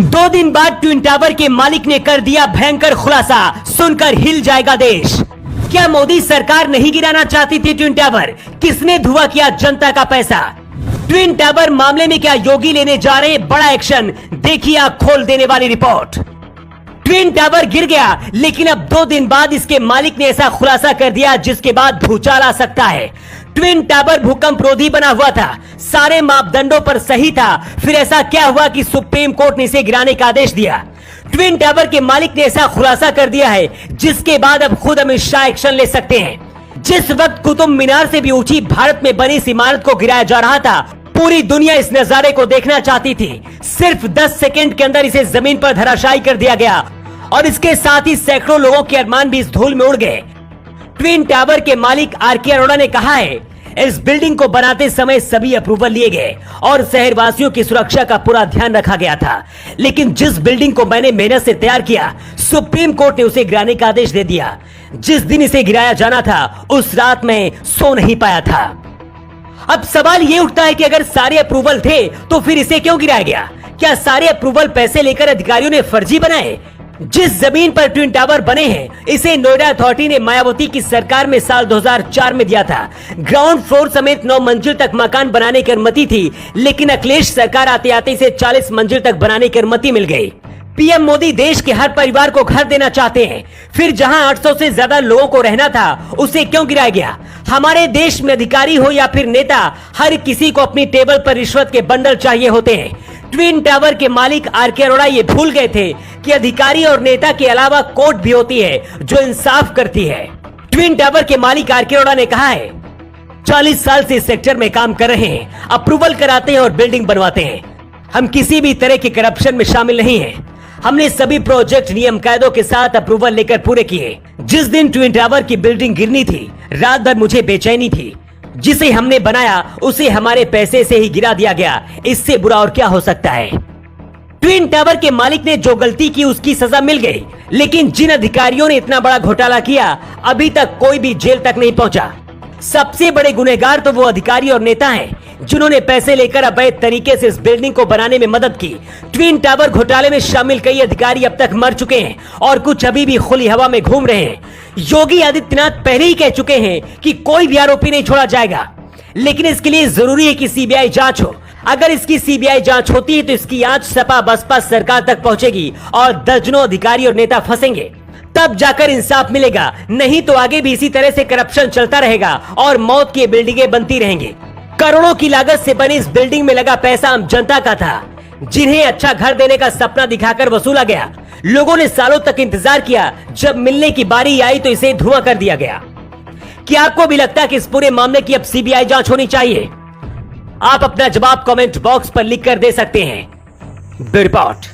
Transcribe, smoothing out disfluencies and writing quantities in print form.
2 दिन बाद twin tower के मालिक ने कर दिया भयंकर खुलासा, सुनकर हिल जाएगा देश। क्या मोदी सरकार नहीं गिराना चाहती थी ट्विन टावर? किसने धुआं किया जनता का पैसा? ट्विन टावर मामले में क्या योगी लेने जा रहे बड़ा एक्शन? देखिए आंख खोल देने वाली रिपोर्ट। ट्विन टावर गिर गया, लेकिन अब 2 दिन बाद इसके मालिक ने ऐसा खुलासा कर दिया जिसके बाद भूचाल आ सकता है। ट्विन टावर भूकंप रोधी बना हुआ था, सारे मापदंडों पर सही था, फिर ऐसा क्या हुआ कि सुप्रीम कोर्ट ने इसे गिराने का आदेश दिया? ट्विन टावर के मालिक ने ऐसा खुलासा कर दिया है जिसके बाद अब खुद अमित शाह एक्शन ले सकते हैं। जिस वक्त कुतुब मीनार से भी ऊंची भारत में बनी इस इमारत को गिराया जा रहा था, पूरी दुनिया इस नजारे को देखना चाहती थी। सिर्फ 10 सेकंड के अंदर इसे जमीन पर धराशायी कर दिया गया और इसके साथ ही सैकड़ों लोगों के अरमान भी इस धूल में उड़ गए। ट्विन टावर के मालिक आर.के. अरोड़ा ने कहा है, इस बिल्डिंग को बनाते समय सभी अप्रूवल लिए गए और शहरवासियों की सुरक्षा का पूरा ध्यान रखा गया था, लेकिन जिस बिल्डिंग को मैंने मेहनत से तैयार किया, सुप्रीम कोर्ट ने उसे गिराने का आदेश दे दिया। जिस दिन इसे गिराया जाना था, उस रात में सो नहीं पाया था। अब सवाल ये उठता है कि अगर सारे अप्रूवल थे तो फिर इसे क्यों गिराया गया? क्या सारे अप्रूवल पैसे लेकर अधिकारियों ने फर्जी बनाए? जिस जमीन पर ट्विन टावर बने हैं, इसे नोएडा अथॉरिटी ने मायावती की सरकार में साल 2004 में दिया था। ग्राउंड फ्लोर समेत 9 मंजिल तक मकान बनाने की अनुमति थी, लेकिन अखिलेश सरकार आते आते इसे 40 मंजिल तक बनाने की अनुमति मिल गई। पीएम मोदी देश के हर परिवार को घर देना चाहते हैं, फिर जहां 800 से ज्यादा लोगों को रहना था, उसे क्यों गिराया गया? हमारे देश में अधिकारी हो या फिर नेता, हर किसी को अपनी टेबल पर रिश्वत के बंडल चाहिए होते हैं। ट्विन टावर के मालिक आर.के. अरोड़ा ये भूल गए थे कि अधिकारी और नेता के अलावा कोर्ट भी होती है जो इंसाफ करती है। ट्विन टावर के मालिक आर.के. अरोड़ा ने कहा है, 40 साल से इस सेक्टर में काम कर रहे हैं, अप्रूवल कराते हैं और बिल्डिंग बनवाते हैं। हम किसी भी तरह के करप्शन में शामिल नहीं हैं। हमने सभी प्रोजेक्ट नियम कायदों के साथ अप्रूवल लेकर पूरे किए। जिस दिन ट्विन टावर की बिल्डिंग गिरनी थी, रात भर मुझे बेचैनी थी। जिसे हमने बनाया उसे हमारे पैसे से ही गिरा दिया गया, इससे बुरा और क्या हो सकता है? ट्विन टावर के मालिक ने जो गलती की उसकी सजा मिल गई, लेकिन जिन अधिकारियों ने इतना बड़ा घोटाला किया, अभी तक कोई भी जेल तक नहीं पहुंचा। सबसे बड़े गुनहगार तो वो अधिकारी और नेता हैं जिन्होंने पैसे लेकर अवैध तरीके से इस बिल्डिंग को बनाने में मदद की। ट्विन टावर घोटाले में शामिल कई अधिकारी अब तक मर चुके हैं और कुछ अभी भी खुली हवा में घूम रहे हैं। योगी आदित्यनाथ पहले ही कह चुके हैं कि कोई भी आरोपी नहीं छोड़ा जाएगा, लेकिन इसके लिए जरूरी है कि सीबीआई जांच हो। अगर इसकी सीबीआई जांच होती है तो इसकी आंच सपा बसपा सरकार तक पहुंचेगी और दर्जनों अधिकारी और नेता फंसेंगे, तब जाकर इंसाफ मिलेगा। नहीं तो आगे भी इसी तरह से करप्शन चलता रहेगा और मौत की बिल्डिंगें बनती रहेंगी। करोड़ों की लागत से बनी इस बिल्डिंग में लगा पैसा आम जनता का था, जिन्हें अच्छा घर देने का सपना दिखाकर वसूला गया। लोगों ने सालों तक इंतजार किया, जब मिलने की बारी आई तो इसे धुआं कर दिया गया। क्या आपको भी लगता है कि इस पूरे मामले की अब सीबीआई जांच होनी चाहिए? आप अपना जवाब कमेंट बॉक्स पर लिखकर दे सकते हैं। Bureau report.